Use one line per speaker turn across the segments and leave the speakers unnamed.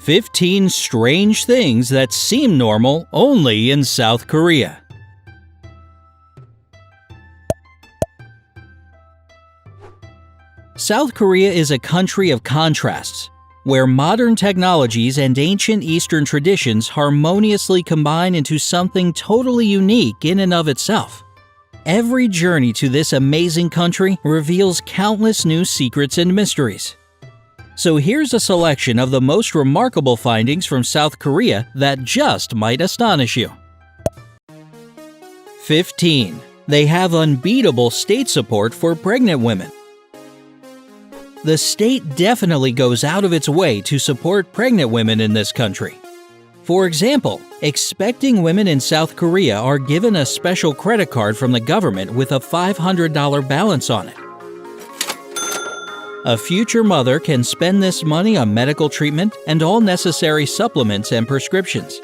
15 strange things that seem normal only in South Korea. South Korea is a country of contrasts, where modern technologies and ancient Eastern traditions harmoniously combine into something totally unique in and of itself. Every journey to this amazing country reveals countless new secrets and mysteries. So here's a selection of the most remarkable findings from South Korea that just might astonish you. 15. They have unbeatable state support for pregnant women. The state definitely goes out of its way to support pregnant women in this country. For example, expecting women in South Korea are given a special credit card from the government with a $500 balance on it. A future mother can spend this money on medical treatment and all necessary supplements and prescriptions.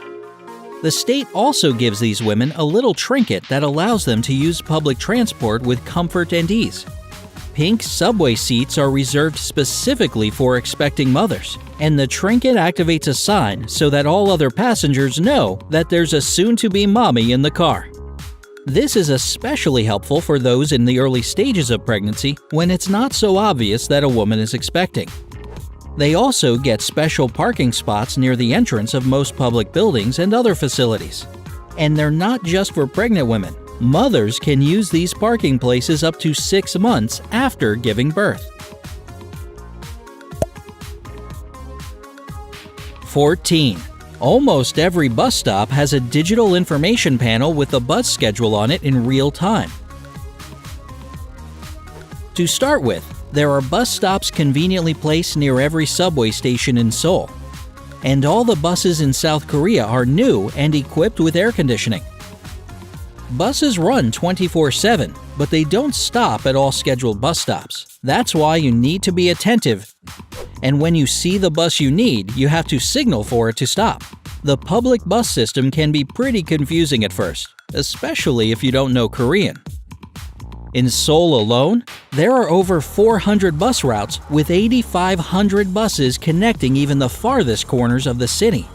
The state also gives these women a little trinket that allows them to use public transport with comfort and ease. Pink subway seats are reserved specifically for expecting mothers, and the trinket activates a sign so that all other passengers know that there's a soon-to-be mommy in the car. This is especially helpful for those in the early stages of pregnancy when it's not so obvious that a woman is expecting. They also get special parking spots near the entrance of most public buildings and other facilities. And they're not just for pregnant women. Mothers can use these parking places up to 6 months after giving birth. 14. Almost every bus stop has a digital information panel with the bus schedule on it in real time. To start with, there are bus stops conveniently placed near every subway station in Seoul. And all the buses in South Korea are new and equipped with air conditioning. Buses run 24/7, but they don't stop at all scheduled bus stops. That's why you need to be attentive. And when you see the bus you need, you have to signal for it to stop. The public bus system can be pretty confusing at first, especially if you don't know Korean. In Seoul alone, there are over 400 bus routes with 8,500 buses connecting even the farthest corners of the city.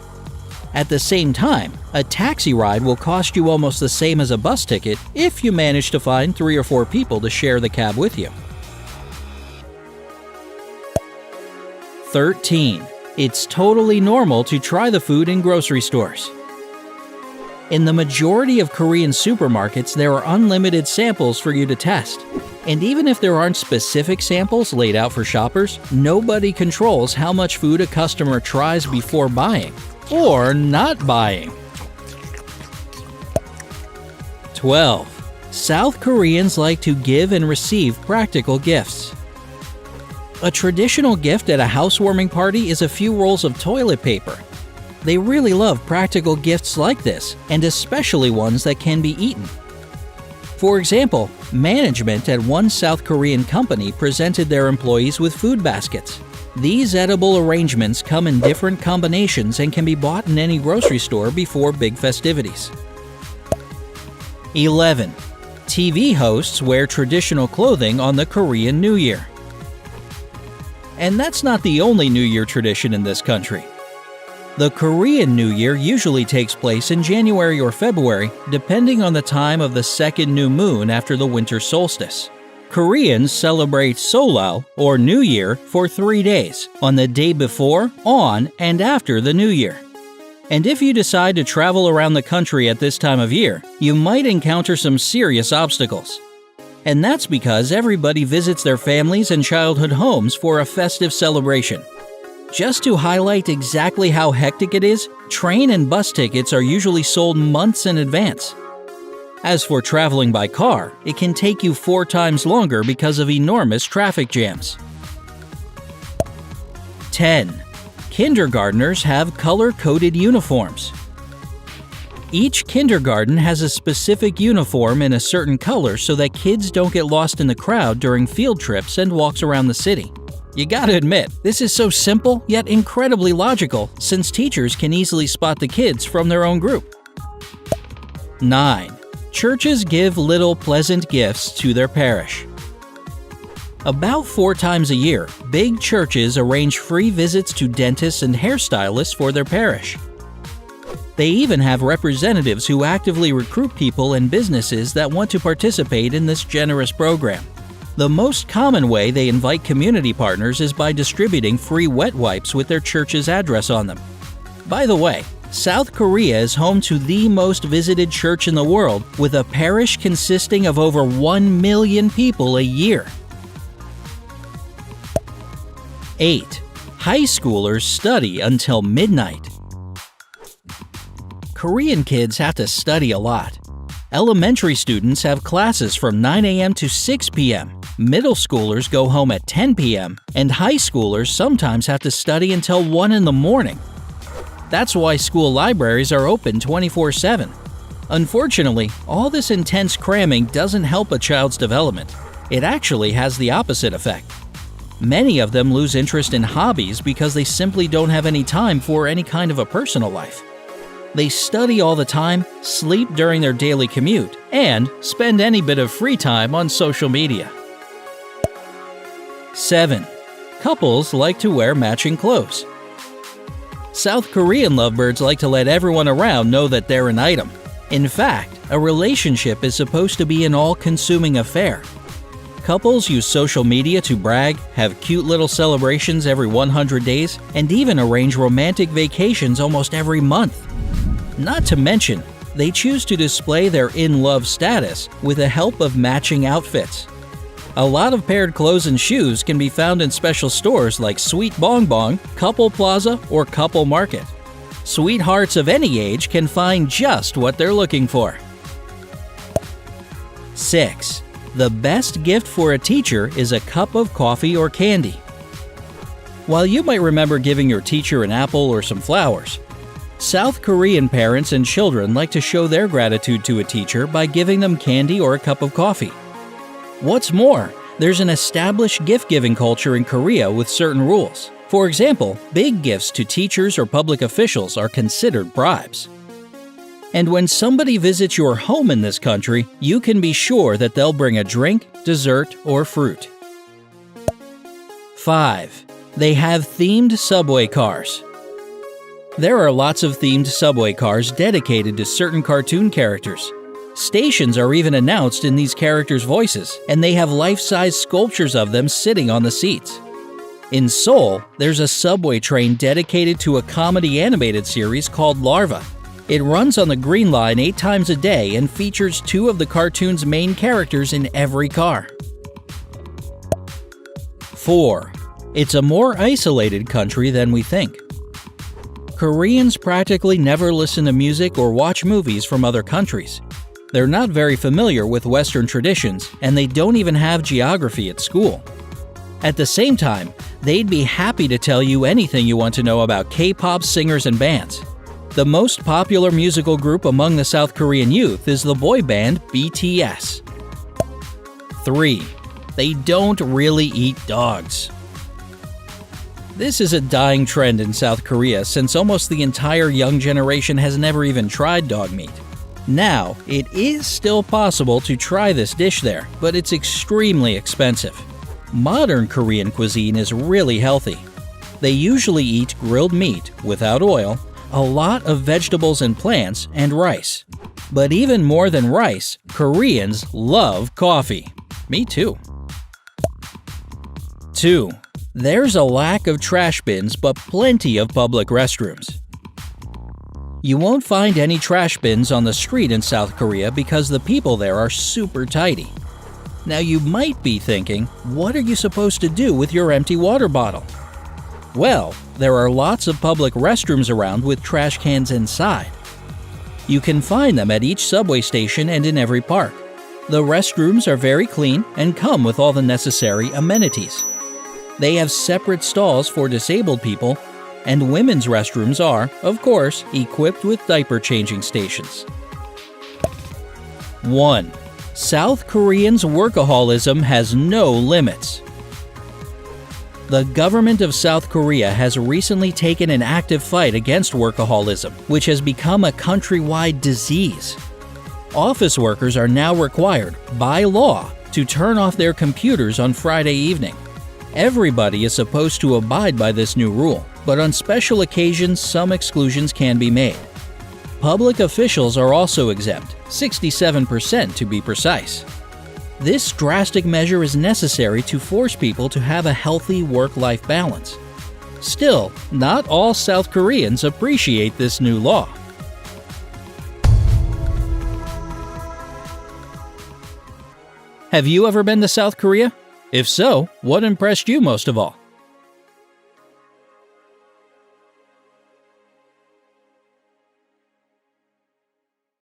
At the same time, a taxi ride will cost you almost the same as a bus ticket if you manage to find 3 or 4 people to share the cab with you. 13. It's totally normal to try the food in grocery stores. In the majority of Korean supermarkets, there are unlimited samples for you to test. And even if there aren't specific samples laid out for shoppers, nobody controls how much food a customer tries before buying or not buying. 12. South Koreans like to give and receive practical gifts. A traditional gift at a housewarming party is a few rolls of toilet paper. They really love practical gifts like this, and especially ones that can be eaten. For example, management at one South Korean company presented their employees with food baskets. These edible arrangements come in different combinations and can be bought in any grocery store before big festivities. 11. TV hosts wear traditional clothing on the Korean New Year. And that's not the only New Year tradition in this country. The Korean New Year usually takes place in January or February, depending on the time of the second new moon after the winter solstice. Koreans celebrate Seollal, or New Year, for 3 days, on the day before, on, and after the New Year. And if you decide to travel around the country at this time of year, you might encounter some serious obstacles. And that's because everybody visits their families and childhood homes for a festive celebration. Just to highlight exactly how hectic it is, train and bus tickets are usually sold months in advance. As for traveling by car, it can take you 4 times longer because of enormous traffic jams. 10. Kindergartners have color-coded uniforms. Each kindergarten has a specific uniform in a certain color so that kids don't get lost in the crowd during field trips and walks around the city. You gotta admit, this is so simple yet incredibly logical since teachers can easily spot the kids from their own group. 9. Churches give little pleasant gifts to their parish. About 4 times a year, big churches arrange free visits to dentists and hairstylists for their parish. They even have representatives who actively recruit people and businesses that want to participate in this generous program. The most common way they invite community partners is by distributing free wet wipes with their church's address on them. By the way, South Korea is home to the most visited church in the world, with a parish consisting of over 1 million people a year. 8. High schoolers study until midnight. Korean kids have to study a lot. Elementary students have classes from 9 a.m. to 6 p.m. Middle schoolers go home at 10 p.m. and high schoolers sometimes have to study until 1 in the morning. That's why school libraries are open 24/7. Unfortunately, all this intense cramming doesn't help a child's development. It actually has the opposite effect. Many of them lose interest in hobbies because they simply don't have any time for any kind of a personal life. They study all the time, sleep during their daily commute, and spend any bit of free time on social media. 7. Couples like to wear matching clothes. South Korean lovebirds like to let everyone around know that they're an item. In fact, a relationship is supposed to be an all-consuming affair. Couples use social media to brag, have cute little celebrations every 100 days, and even arrange romantic vacations almost every month. Not to mention, they choose to display their in-love status with the help of matching outfits. A lot of paired clothes and shoes can be found in special stores like Sweet Bong Bong, Couple Plaza, or Couple Market. Sweethearts of any age can find just what they're looking for. 6. The best gift for a teacher is a cup of coffee or candy. While you might remember giving your teacher an apple or some flowers, South Korean parents and children like to show their gratitude to a teacher by giving them candy or a cup of coffee. What's more, there's an established gift-giving culture in Korea with certain rules. For example, big gifts to teachers or public officials are considered bribes. And when somebody visits your home in this country, you can be sure that they'll bring a drink, dessert, or fruit. 5. They have themed subway cars. There are lots of themed subway cars dedicated to certain cartoon characters. Stations are even announced in these characters' voices, and they have life-size sculptures of them sitting on the seats. In Seoul, there's a subway train dedicated to a comedy animated series called Larva. It runs on the Green Line 8 times a day and features 2 of the cartoon's main characters in every car. 4. It's a more isolated country than we think. Koreans practically never listen to music or watch movies from other countries. They're not very familiar with Western traditions, and they don't even have geography at school. At the same time, they'd be happy to tell you anything you want to know about K-pop singers and bands. The most popular musical group among the South Korean youth is the boy band BTS. 3. They don't really eat dogs. This is a dying trend in South Korea since almost the entire young generation has never even tried dog meat. Now, it is still possible to try this dish there, but it's extremely expensive. Modern Korean cuisine is really healthy. They usually eat grilled meat without oil, a lot of vegetables and plants, and rice. But even more than rice, Koreans love coffee. Me too. 2. There's a lack of trash bins but plenty of public restrooms. You won't find any trash bins on the street in South Korea because the people there are super tidy. Now you might be thinking, what are you supposed to do with your empty water bottle? Well, there are lots of public restrooms around with trash cans inside. You can find them at each subway station and in every park. The restrooms are very clean and come with all the necessary amenities. They have separate stalls for disabled people, and women's restrooms are, of course, equipped with diaper changing stations. 1. South Koreans' workaholism has no limits. The government of South Korea has recently taken an active fight against workaholism, which has become a countrywide disease. Office workers are now required, by law, to turn off their computers on Friday evening. Everybody is supposed to abide by this new rule, but on special occasions some exclusions can be made. Public officials are also exempt, 67% to be precise. This drastic measure is necessary to force people to have a healthy work-life balance. Still, not all South Koreans appreciate this new law. Have you ever been to South Korea? If so, what impressed you most of all?